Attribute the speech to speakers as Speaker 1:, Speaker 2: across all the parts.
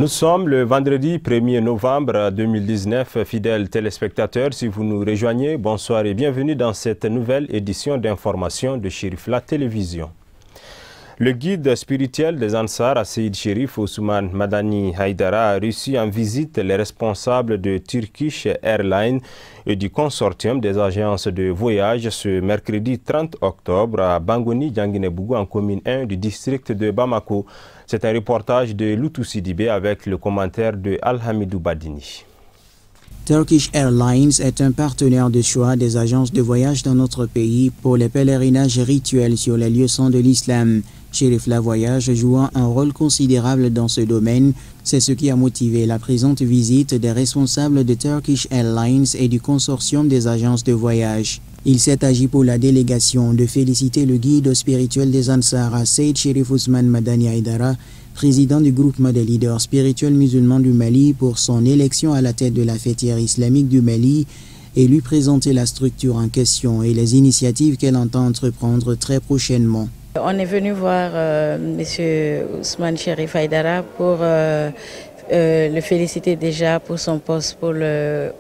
Speaker 1: Nous sommes le vendredi 1er novembre 2019. Fidèles téléspectateurs, si vous nous rejoignez, bonsoir et bienvenue dans cette nouvelle édition d'information de Cherifla Télévision. Le guide spirituel des Ansar, Seyid Cherif Ousmane Madani Haïdara, a reçu en visite les responsables de Turkish Airlines et du consortium des agences de voyage ce mercredi 30 octobre à Bangoni, Djanguinebougou, en commune 1 du district de Bamako. C'est un reportage de Loutou Sidibé avec le commentaire de Alhamidou Badini.
Speaker 2: Turkish Airlines est un partenaire de choix des agences de voyage dans notre pays pour les pèlerinages rituels sur les lieux saints de l'islam. Cherifla Voyage jouant un rôle considérable dans ce domaine, c'est ce qui a motivé la présente visite des responsables de Turkish Airlines et du consortium des agences de voyage. Il s'est agi pour la délégation de féliciter le guide spirituel des Ansar, Seyid Cherif Ousmane Madani Haïdara, président du groupement des leaders spirituels musulmans du Mali, pour son élection à la tête de la fêtière islamique du Mali et lui présenter la structure en question et les initiatives qu'elle entend entreprendre très prochainement.
Speaker 3: On est venu voir M. Ousmane Cherif Haïdara pour le féliciter déjà pour son poste pour le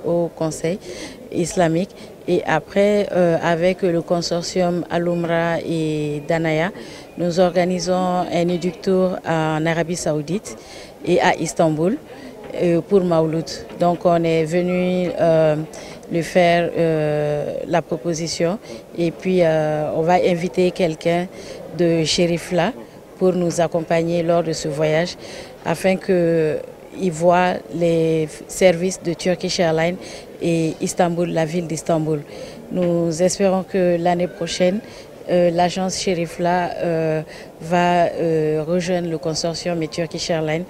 Speaker 3: Haut Conseil islamique. Et après, avec le consortium Al-Umra et Danaya, nous organisons un éductour en Arabie Saoudite et à Istanbul pour Mawlud. Donc on est venu lui faire la proposition et puis on va inviter quelqu'un de Cherifla pour nous accompagner lors de ce voyage afin qu'il voit les services de Turkish Airlines et Istanbul, la ville d'Istanbul. Nous espérons que l'année prochaine, l'agence Cherifla va rejoindre le consortium et Turkish Airlines,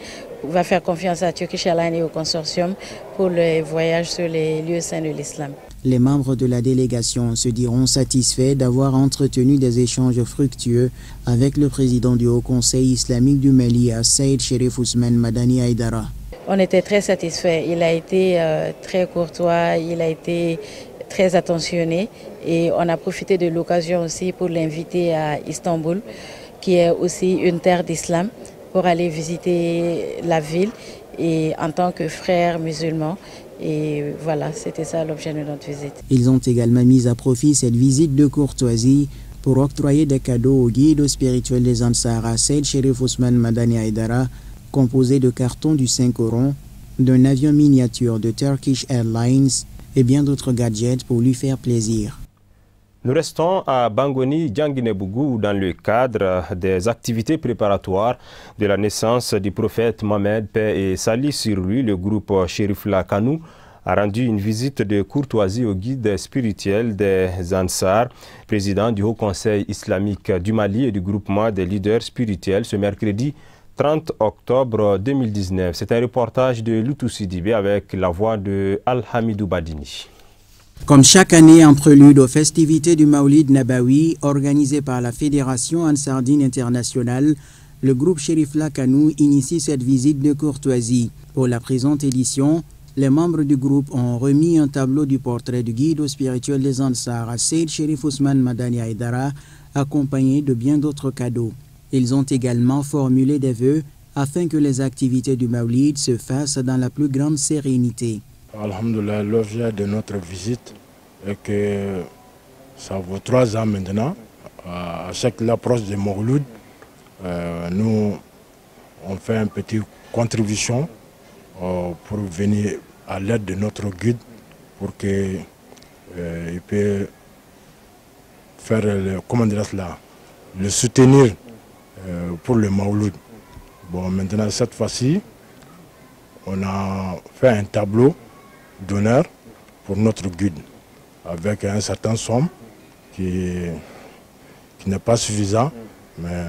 Speaker 3: va faire confiance à Turkish Airlines et au consortium pour les voyages sur les lieux saints de l'islam.
Speaker 2: Les membres de la délégation se diront satisfaits d'avoir entretenu des échanges fructueux avec le président du Haut Conseil islamique du Mali, Seyid Cherif Ousmane Madani Haïdara.
Speaker 3: On était très satisfaits. Il a été très courtois, il a été très attentionné et on a profité de l'occasion aussi pour l'inviter à Istanbul, qui est aussi une terre d'islam, pour aller visiter la ville et en tant que frères musulmans. Et voilà, c'était ça l'objet de notre visite.
Speaker 2: Ils ont également mis à profit cette visite de courtoisie pour octroyer des cadeaux au guide spirituel des Ansar, Seyid Cherif Ousmane Madani Haïdara, composé de cartons du Saint-Coran, d'un avion miniature de Turkish Airlines et bien d'autres gadgets pour lui faire plaisir.
Speaker 1: Nous restons à Bangoni, Djanguinebougou, dans le cadre des activités préparatoires de la naissance du prophète Mohamed, paix et salut sur lui. Le groupe Cherifla Kanou a rendu une visite de courtoisie au guide spirituel des Ansar, président du Haut Conseil islamique du Mali et du groupement des leaders spirituels ce mercredi 30 octobre 2019. C'est un reportage de Loutou Sidibé avec la voix de Alhamidou Badini.
Speaker 2: Comme chaque année en prélude aux festivités du Maulid Nabawi organisées par la Fédération Ansardine Internationale, le groupe Cherifla Kanou initie cette visite de courtoisie. Pour la présente édition, les membres du groupe ont remis un tableau du portrait du guide spirituel des Ansar, Seyid Cherif Ousmane Madani Haïdara, accompagné de bien d'autres cadeaux. Ils ont également formulé des vœux afin que les activités du Maulid se fassent dans la plus grande sérénité.
Speaker 4: Alhamdoulilah, l'objet de notre visite est que ça vaut 3 ans maintenant. À chaque approche de Mawlud, nous on fait une petite contribution pour venir à l'aide de notre guide pour qu'il puisse faire le soutenir pour le Mawlud. Bon, maintenant cette fois-ci, on a fait un tableau d'honneur pour notre guide avec un certain somme qui n'est pas suffisant, mais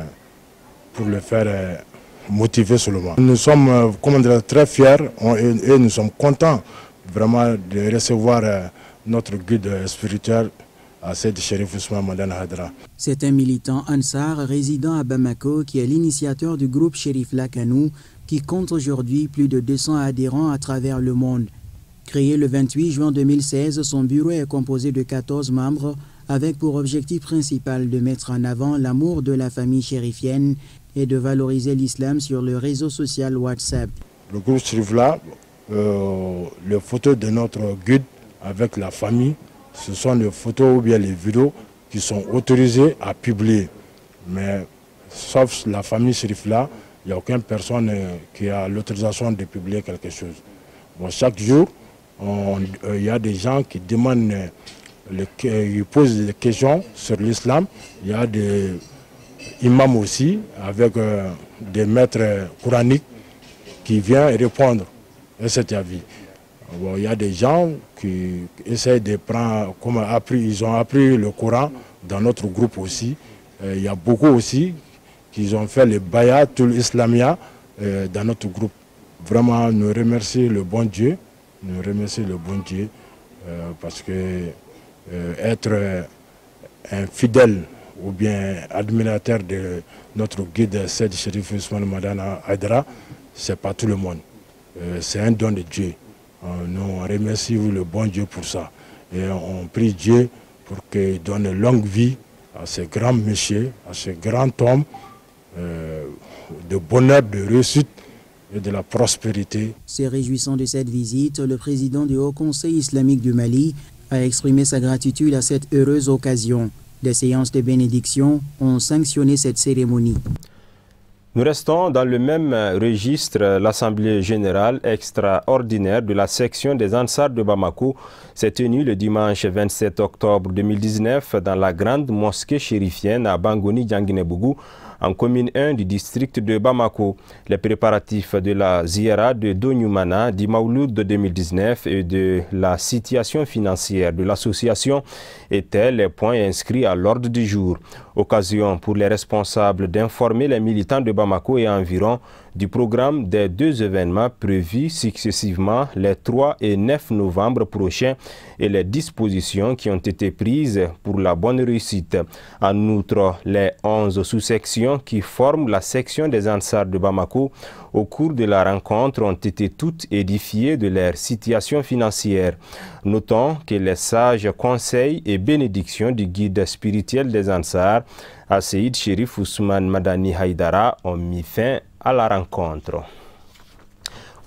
Speaker 4: pour le faire motiver seulement. Nous sommes très fiers et nous sommes contents vraiment de recevoir notre guide spirituel, Seyid Cherif Ousmane Madani Haïdara.
Speaker 2: C'est un militant Ansar résidant à Bamako qui est l'initiateur du groupe Cherifla Kanou qui compte aujourd'hui plus de 200 adhérents à travers le monde. Créé le 28 juin 2016, son bureau est composé de 14 membres avec pour objectif principal de mettre en avant l'amour de la famille chérifienne et de valoriser l'islam sur le réseau social WhatsApp.
Speaker 4: Le groupe Chérifla, les photos de notre guide avec la famille, ce sont les photos ou bien les vidéos qui sont autorisées à publier. Mais sauf la famille Chérifla, il n'y a aucune personne qui a l'autorisation de publier quelque chose. Bon, chaque jour, il y a des gens qui demandent, ils posent des questions sur l'islam. Il y a des imams aussi, avec des maîtres coraniques qui viennent répondre à cet avis. Bon, il y a des gens qui essayent de prendre, comme ils ont appris le Coran dans notre groupe aussi. Il y a beaucoup aussi qui ont fait le Bayatul Islamia dans notre groupe. Vraiment, nous remercions le bon Dieu. Nous remercions le bon Dieu parce que être un fidèle ou bien admirateur de notre guide Seydi Cherif Ousmane Madani Haïdara, ce n'est pas tout le monde. C'est un don de Dieu. Nous remercions le bon Dieu pour ça. Et on prie Dieu pour qu'il donne longue vie à ce grand monsieur, à ce grand homme, de bonheur, de réussite et de la prospérité.
Speaker 2: Se réjouissant de cette visite, le président du Haut Conseil islamique du Mali a exprimé sa gratitude à cette heureuse occasion. Des séances de bénédiction ont sanctionné cette cérémonie.
Speaker 1: Nous restons dans le même registre. L'Assemblée générale extraordinaire de la section des Ansars de Bamako s'est tenue le dimanche 27 octobre 2019 dans la grande mosquée chérifienne à Bangoni-Dianguinébougou, en commune 1 du district de Bamako. Les préparatifs de la Ziyara de Donyumana du Mawlud de 2019 et de la situation financière de l'association étaient les points inscrits à l'ordre du jour. Occasion pour les responsables d'informer les militants de Bamako et environ du programme des deux événements prévus successivement les 3 et 9 novembre prochains et les dispositions qui ont été prises pour la bonne réussite. En outre, les 11 sous-sections qui forment la section des Ansars de Bamako au cours de la rencontre ont été toutes édifiées de leur situation financière. Notons que les sages conseils et bénédictions du guide spirituel des Ansars, Seydi Cherif Ousmane Madani Haïdara, ont mis fin à la rencontre.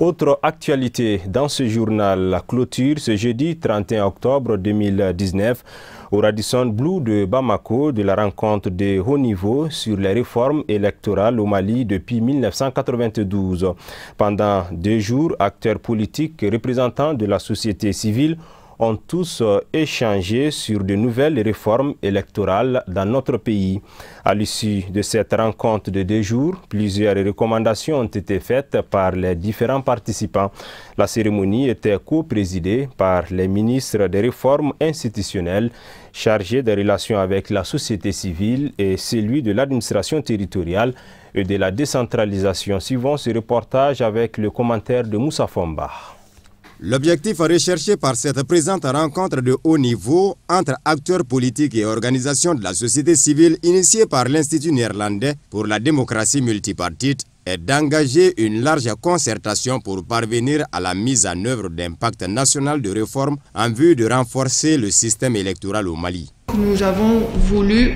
Speaker 1: Autre actualité dans ce journal, la clôture ce jeudi 31 octobre 2019 au Radisson Blu de Bamako de la rencontre de haut niveau sur les réformes électorales au Mali depuis 1992. Pendant 2 jours, acteurs politiques et représentants de la société civile ont tous échangé sur de nouvelles réformes électorales dans notre pays. À l'issue de cette rencontre de 2 jours, plusieurs recommandations ont été faites par les différents participants. La cérémonie était co-présidée par les ministres des réformes institutionnelles chargés des relations avec la société civile et celui de l'administration territoriale et de la décentralisation. Suivons ce reportage avec le commentaire de Moussa Fomba.
Speaker 5: L'objectif recherché par cette présente rencontre de haut niveau entre acteurs politiques et organisations de la société civile initiée par l'Institut néerlandais pour la démocratie multipartite est d'engager une large concertation pour parvenir à la mise en œuvre d'un pacte national de réforme en vue de renforcer le système électoral au Mali.
Speaker 6: Nous avons voulu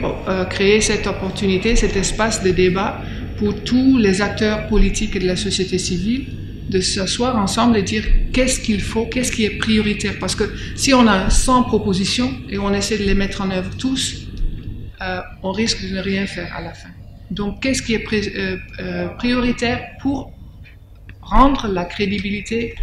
Speaker 6: créer cette opportunité, cet espace de débat pour tous les acteurs politiques et de la société civile, de s'asseoir ensemble et dire qu'est-ce qu'il faut, qu'est-ce qui est prioritaire. Parce que si on a 100 propositions et on essaie de les mettre en œuvre tous, on risque de ne rien faire à la fin. Donc qu'est-ce qui est prioritaire pour rendre la crédibilité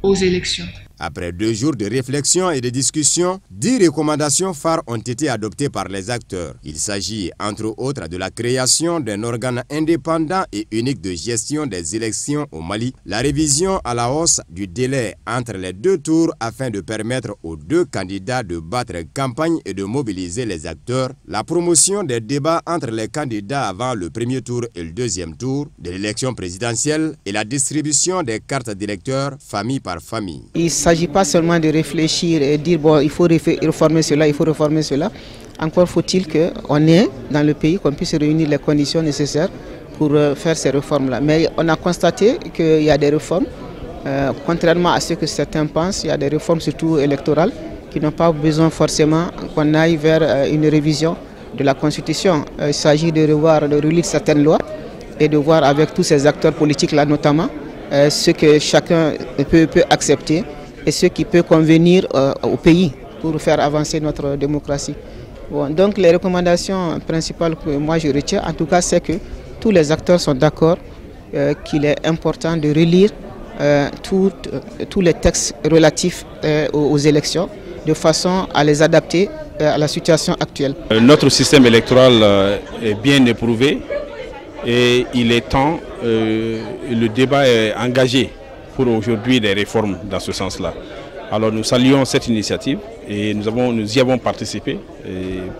Speaker 6: aux élections?
Speaker 5: Après 2 jours de réflexion et de discussion, 10 recommandations phares ont été adoptées par les acteurs. Il s'agit entre autres de la création d'un organe indépendant et unique de gestion des élections au Mali, la révision à la hausse du délai entre les 2 tours afin de permettre aux 2 candidats de battre campagne et de mobiliser les acteurs, la promotion des débats entre les candidats avant le premier tour et le deuxième tour de l'élection présidentielle et la distribution des cartes d'électeurs famille par famille.
Speaker 7: Il ne s'agit pas seulement de réfléchir et dire bon, il faut réformer cela, il faut réformer cela. Encore faut-il qu'on ait dans le pays, qu'on puisse réunir les conditions nécessaires pour faire ces réformes-là. Mais on a constaté qu'il y a des réformes, contrairement à ce que certains pensent, il y a des réformes surtout électorales qui n'ont pas besoin forcément qu'on aille vers une révision de la Constitution. Il s'agit de revoir, de relire certaines lois et de voir avec tous ces acteurs politiques-là notamment ce que chacun peut accepter et ce qui peut convenir au pays pour faire avancer notre démocratie. Bon, donc les recommandations principales que moi je retiens, en tout cas, c'est que tous les acteurs sont d'accord qu'il est important de relire tous les textes relatifs aux élections de façon à les adapter à la situation actuelle.
Speaker 8: Notre système électoral est bien éprouvé et il est temps, le débat est engagé pour aujourd'hui des réformes dans ce sens-là. Alors nous saluons cette initiative et nous y avons participé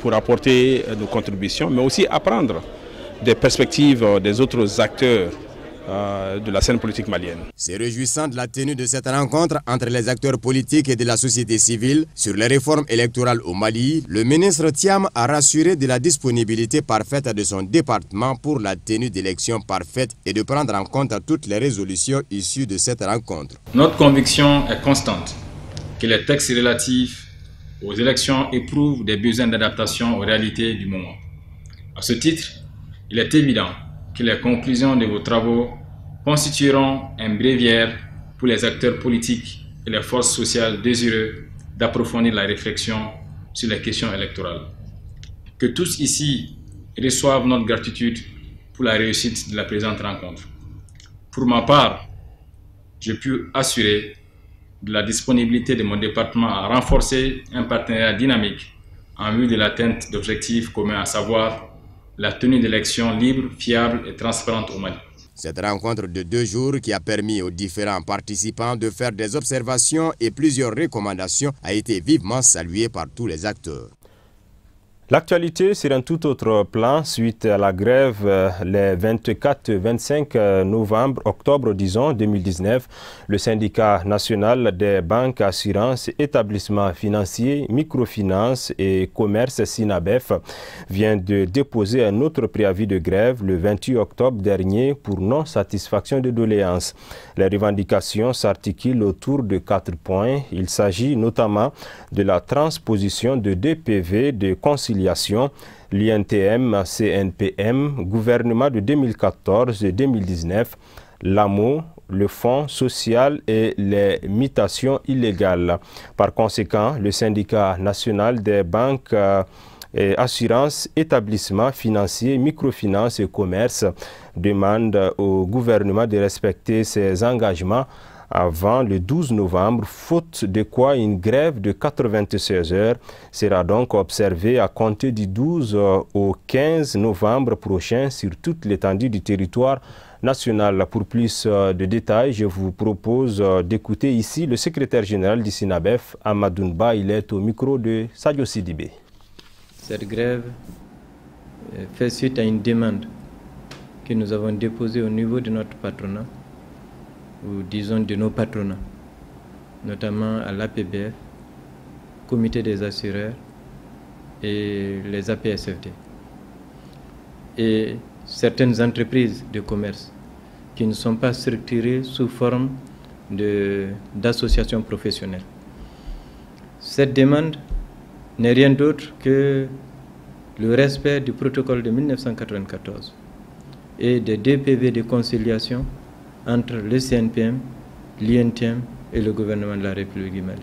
Speaker 8: pour apporter nos contributions, mais aussi apprendre des perspectives des autres acteurs de la scène politique malienne.
Speaker 5: C'est réjouissant de la tenue de cette rencontre entre les acteurs politiques et de la société civile sur les réformes électorales au Mali. Le ministre Thiam a rassuré de la disponibilité parfaite de son département pour la tenue d'élections parfaites et de prendre en compte toutes les résolutions issues de cette rencontre.
Speaker 9: Notre conviction est constante que les textes relatifs aux élections éprouvent des besoins d'adaptation aux réalités du moment. À ce titre, il est évident que les conclusions de vos travaux constitueront un bréviaire pour les acteurs politiques et les forces sociales désireux d'approfondir la réflexion sur les questions électorales. Que tous ici reçoivent notre gratitude pour la réussite de la présente rencontre. Pour ma part, je puis assurer de la disponibilité de mon département à renforcer un partenariat dynamique en vue de l'atteinte d'objectifs communs, à savoir la tenue d'élections libres, fiables et transparentes au Mali.
Speaker 5: Cette rencontre de 2 jours qui a permis aux différents participants de faire des observations et plusieurs recommandations a été vivement saluée par tous les acteurs.
Speaker 1: L'actualité sur un tout autre plan suite à la grève les 24-25 novembre, octobre, disons, 2019. Le syndicat national des banques, assurances, établissements financiers, microfinance et commerce SINABEF vient de déposer un autre préavis de grève le 28 octobre dernier pour non-satisfaction de doléances. Les revendications s'articulent autour de 4 points. Il s'agit notamment de la transposition de 2 PV de conciliation, l'INTM, CNPM, gouvernement de 2014 et 2019, l'AMO, le Fonds social et les mutations illégales. Par conséquent, le syndicat national des banques et assurances, établissements financiers, microfinance et commerce demande au gouvernement de respecter ses engagements avant le 12 novembre, faute de quoi une grève de 96 heures sera donc observée à compter du 12 au 15 novembre prochain sur toute l'étendue du territoire national. Pour plus de détails, je vous propose d'écouter ici le secrétaire général du SINABEF, Amadounba. Il est au micro de Sadio Sidibé.
Speaker 10: Cette grève fait suite à une demande que nous avons déposée au niveau de notre patronat, ou disons de nos patronats, notamment à l'APBF, Comité des assureurs et les APSFD. Et certaines entreprises de commerce qui ne sont pas structurées sous forme d'associations professionnelles. Cette demande n'est rien d'autre que le respect du protocole de 1994 et des 2 PV de conciliation entre le CNPM, l'INTM et le gouvernement de la République du Mali.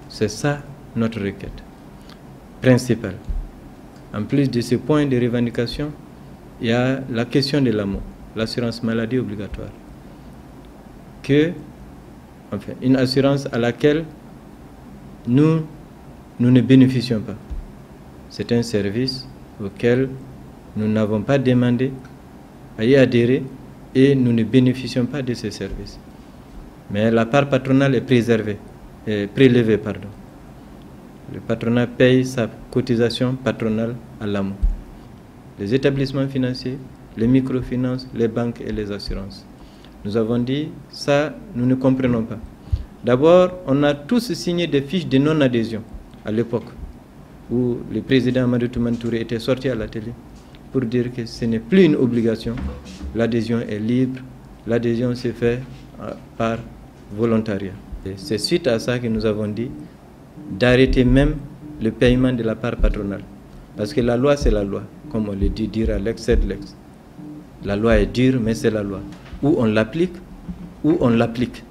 Speaker 10: C'est ça notre requête principale. En plus de ce point de revendication, il y a la question de l'AMO, l'assurance maladie obligatoire, une assurance à laquelle nous ne bénéficions pas. C'est un service auquel nous n'avons pas demandé à y adhérer et nous ne bénéficions pas de ces services. Mais la part patronale est prélevée. Le patronat paye sa cotisation patronale à l'AMO. Les établissements financiers, les microfinances, les banques et les assurances. Nous avons dit, ça, nous ne comprenons pas. D'abord, on a tous signé des fiches de non-adhésion à l'époque où le président Amadou Toumani Touré était sorti à la télé pour dire que ce n'est plus une obligation, l'adhésion est libre, l'adhésion se fait par volontariat. C'est suite à ça que nous avons dit d'arrêter même le paiement de la part patronale. Parce que la loi, c'est la loi, comme on le dit, dira l'ex et l'ex. La loi est dure, mais c'est la loi. Ou on l'applique, ou on l'applique.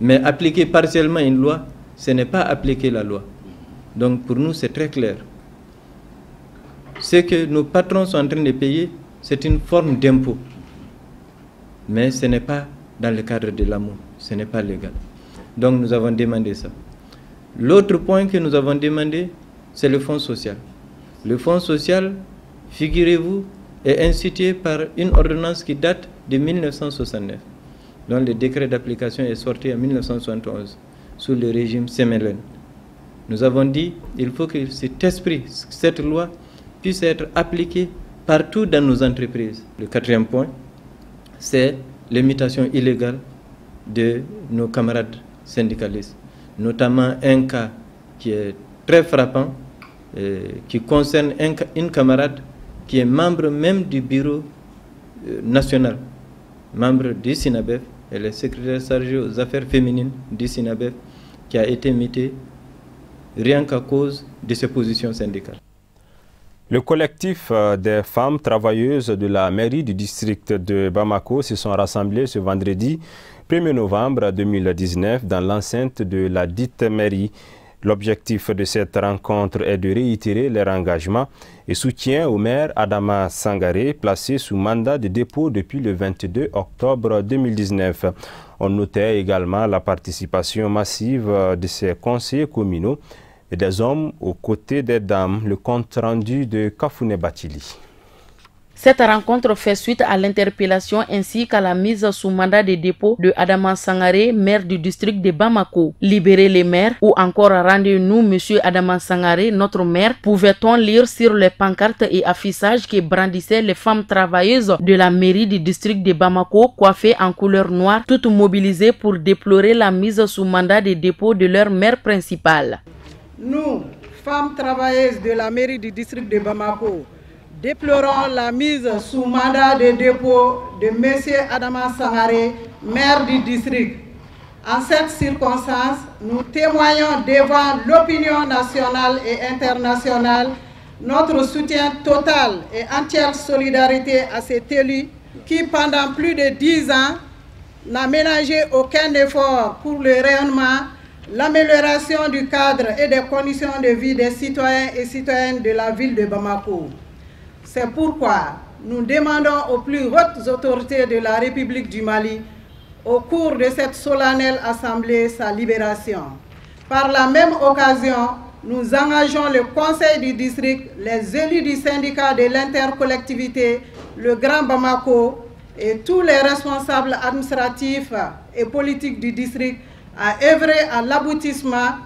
Speaker 10: Mais appliquer partiellement une loi, ce n'est pas appliquer la loi. Donc pour nous, c'est très clair. Ce que nos patrons sont en train de payer, c'est une forme d'impôt. Mais ce n'est pas dans le cadre de l'amour, ce n'est pas légal. Donc nous avons demandé ça. L'autre point que nous avons demandé, c'est le fonds social. Le fonds social, figurez-vous, est institué par une ordonnance qui date de 1969, dont le décret d'application est sorti en 1971, sous le régime Semelène. Nous avons dit qu'il faut que cet esprit, cette loi, puisse être appliquée partout dans nos entreprises. Le quatrième point, c'est l'imitation illégale de nos camarades syndicalistes, notamment un cas qui est très frappant, qui concerne une camarade qui est membre même du bureau national, membre du SINABEF, elle est secrétaire chargée aux affaires féminines du SINABEF, qui a été mutée rien qu'à cause de ses positions syndicales.
Speaker 1: Le collectif des femmes travailleuses de la mairie du district de Bamako se sont rassemblées ce vendredi 1er novembre 2019 dans l'enceinte de la dite mairie. L'objectif de cette rencontre est de réitérer leur engagement et soutien au maire Adama Sangaré, placé sous mandat de dépôt depuis le 22 octobre 2019. On notait également la participation massive de ses conseillers communaux et des hommes aux côtés des dames. Le compte rendu de Kafouné Batili.
Speaker 11: Cette rencontre fait suite à l'interpellation ainsi qu'à la mise sous mandat de dépôt de Adama Sangaré, maire du district de Bamako. Libérer les maires ou encore rendez-nous Monsieur Adama Sangaré, notre maire, pouvait-on lire sur les pancartes et affichages qui brandissaient les femmes travailleuses de la mairie du district de Bamako, coiffées en couleur noire, toutes mobilisées pour déplorer la mise sous mandat de dépôt de leur maire principale.
Speaker 12: Nous, femmes travailleuses de la mairie du district de Bamako, déplorons la mise sous mandat de dépôt de M. Adama Sangaré, maire du district. En cette circonstance, nous témoignons devant l'opinion nationale et internationale notre soutien total et entière solidarité à cet élu qui, pendant plus de 10 ans, n'a ménagé aucun effort pour le rayonnement, l'amélioration du cadre et des conditions de vie des citoyens et citoyennes de la ville de Bamako. C'est pourquoi nous demandons aux plus hautes autorités de la République du Mali, au cours de cette solennelle assemblée, sa libération. Par la même occasion, nous engageons le conseil du district, les élus du syndicat de l'intercollectivité, le Grand Bamako et tous les responsables administratifs et politiques du district à œuvrer à l'aboutissement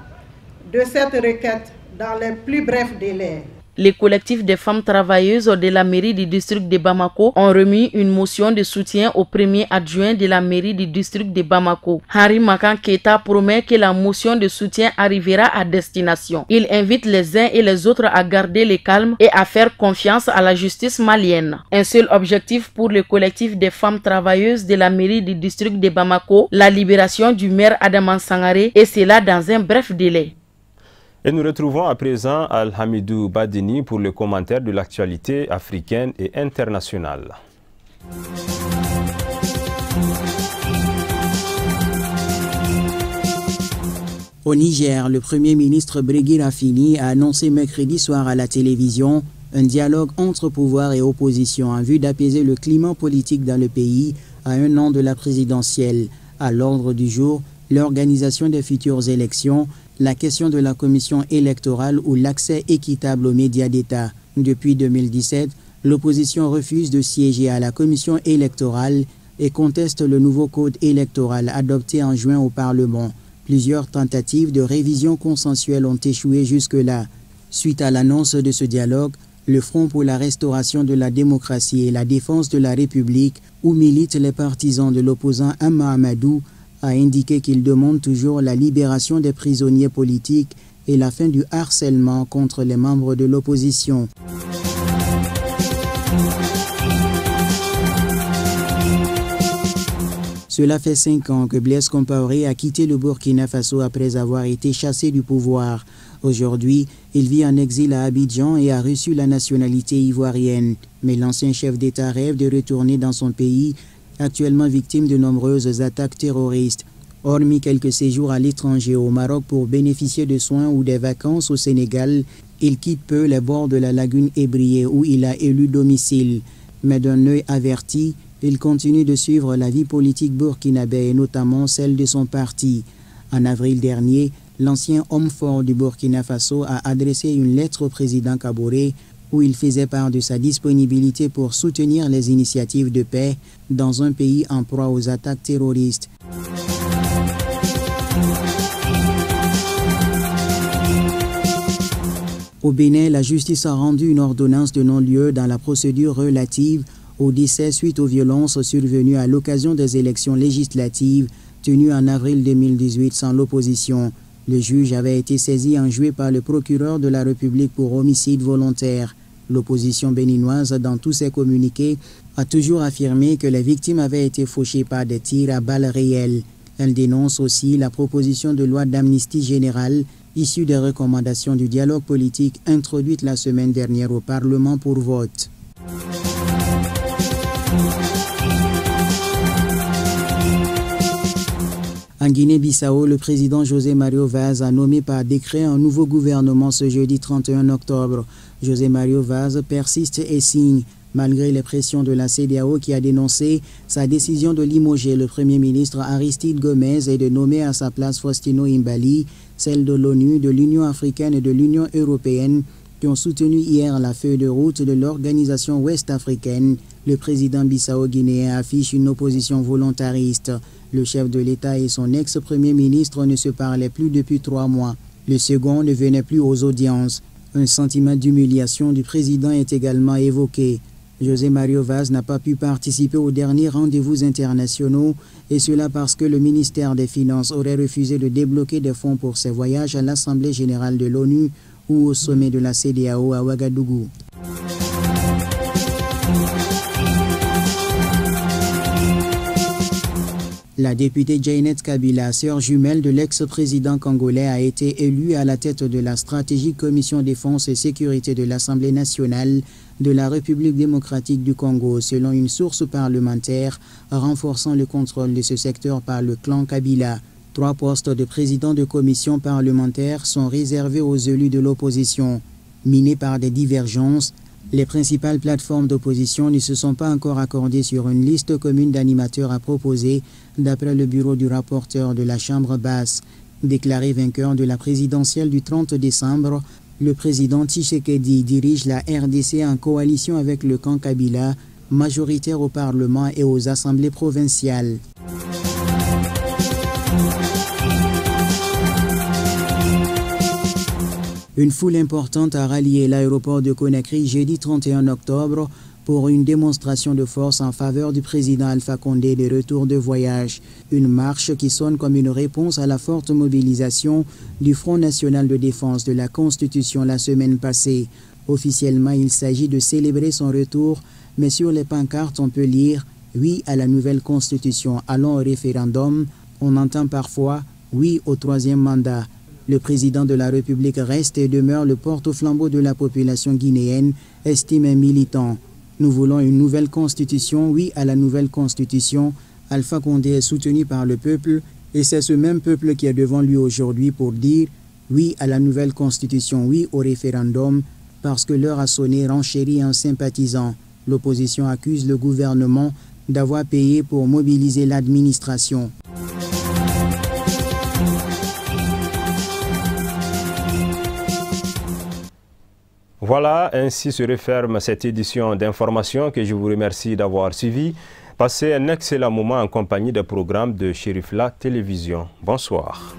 Speaker 12: de cette requête dans les plus brefs délais.
Speaker 11: Les collectifs des femmes travailleuses de la mairie du district de Bamako ont remis une motion de soutien au premier adjoint de la mairie du district de Bamako. Henri Makan Keita promet que la motion de soutien arrivera à destination. Il invite les uns et les autres à garder le calme et à faire confiance à la justice malienne. Un seul objectif pour le collectif des femmes travailleuses de la mairie du district de Bamako, la libération du maire Adama Sangaré, et cela dans un bref délai.
Speaker 1: Et nous retrouvons à présent Al-Hamidou Badini pour le commentaire de l'actualité africaine et internationale.
Speaker 2: Au Niger, le Premier ministre Brégui Rafini a annoncé mercredi soir à la télévision un dialogue entre pouvoir et opposition en vue d'apaiser le climat politique dans le pays à un an de la présidentielle. À l'ordre du jour, l'organisation des futures élections, la question de la commission électorale ou l'accès équitable aux médias d'État. Depuis 2017, l'opposition refuse de siéger à la commission électorale et conteste le nouveau code électoral adopté en juin au Parlement. Plusieurs tentatives de révision consensuelle ont échoué jusque-là. Suite à l'annonce de ce dialogue, le Front pour la restauration de la démocratie et la défense de la République, où militent les partisans de l'opposant Amma Amadou, a indiqué qu'il demande toujours la libération des prisonniers politiques et la fin du harcèlement contre les membres de l'opposition. Ce Cela fait 5 ans que Blaise Compaoré a quitté le Burkina Faso après avoir été chassé du pouvoir. Aujourd'hui, il vit en exil à Abidjan et a reçu la nationalité ivoirienne. Mais l'ancien chef d'État rêve de retourner dans son pays, actuellement victime de nombreuses attaques terroristes. Hormis quelques séjours à l'étranger au Maroc pour bénéficier de soins ou des vacances au Sénégal, il quitte peu les bords de la lagune Ébrié où il a élu domicile. Mais d'un œil averti, il continue de suivre la vie politique burkinabé et notamment celle de son parti. En avril dernier, l'ancien homme fort du Burkina Faso a adressé une lettre au président Kaboré où il faisait part de sa disponibilité pour soutenir les initiatives de paix dans un pays en proie aux attaques terroristes. Au Bénin, la justice a rendu une ordonnance de non-lieu dans la procédure relative au décès suite aux violences survenues à l'occasion des élections législatives tenues en avril 2018 sans l'opposition. Le juge avait été saisi en juillet par le procureur de la République pour homicide volontaire. L'opposition béninoise, dans tous ses communiqués, a toujours affirmé que les victimes avaient été fauchées par des tirs à balles réelles. Elle dénonce aussi la proposition de loi d'amnistie générale issue des recommandations du dialogue politique introduite la semaine dernière au Parlement pour vote. En Guinée-Bissau, le président José Mario Vaz a nommé par décret un nouveau gouvernement ce jeudi 31 octobre. José Mario Vaz persiste et signe, malgré les pressions de la CEDEAO qui a dénoncé sa décision de limoger le Premier ministre Aristide Gomez et de nommer à sa place Faustino Imbali, celle de l'ONU, de l'Union africaine et de l'Union européenne, qui ont soutenu hier la feuille de route de l'organisation ouest-africaine. Le président bissau-guinéen affiche une opposition volontariste. Le chef de l'État et son ex-premier ministre ne se parlaient plus depuis 3 mois. Le second ne venait plus aux audiences. Un sentiment d'humiliation du président est également évoqué. José Mario Vaz n'a pas pu participer aux derniers rendez-vous internationaux, et cela parce que le ministère des Finances aurait refusé de débloquer des fonds pour ses voyages à l'Assemblée générale de l'ONU ou au sommet de la CEDEAO à Ouagadougou. La députée Jainet Kabila, sœur jumelle de l'ex-président congolais, a été élue à la tête de la stratégique commission défense et sécurité de l'Assemblée nationale de la République démocratique du Congo, selon une source parlementaire, renforçant le contrôle de ce secteur par le clan Kabila. 3 postes de président de commission parlementaire sont réservés aux élus de l'opposition. Minés par des divergences, les principales plateformes d'opposition ne se sont pas encore accordées sur une liste commune d'animateurs à proposer, d'après le bureau du rapporteur de la Chambre basse. Déclaré vainqueur de la présidentielle du 30 décembre, le président Tshisekedi dirige la RDC en coalition avec le camp Kabila, majoritaire au Parlement et aux assemblées provinciales. Une foule importante a rallié l'aéroport de Conakry jeudi 31 octobre pour une démonstration de force en faveur du président Alpha Condé de retour de voyage. Une marche qui sonne comme une réponse à la forte mobilisation du Front national de défense de la Constitution la semaine passée. Officiellement, il s'agit de célébrer son retour, mais sur les pancartes, on peut lire « Oui à la nouvelle Constitution, allons au référendum ». On entend parfois « Oui au 3e mandat ». Le président de la République reste et demeure le porte-flambeau de la population guinéenne, estime un militant. Nous voulons une nouvelle constitution, oui à la nouvelle constitution. Alpha Condé est soutenu par le peuple et c'est ce même peuple qui est devant lui aujourd'hui pour dire oui à la nouvelle constitution, oui au référendum, parce que l'heure a sonné, renchérit un sympathisant. L'opposition accuse le gouvernement d'avoir payé pour mobiliser l'administration.
Speaker 1: Voilà, ainsi se referme cette édition d'information que je vous remercie d'avoir suivi. Passez un excellent moment en compagnie des programmes de Chérif La Télévision. Bonsoir.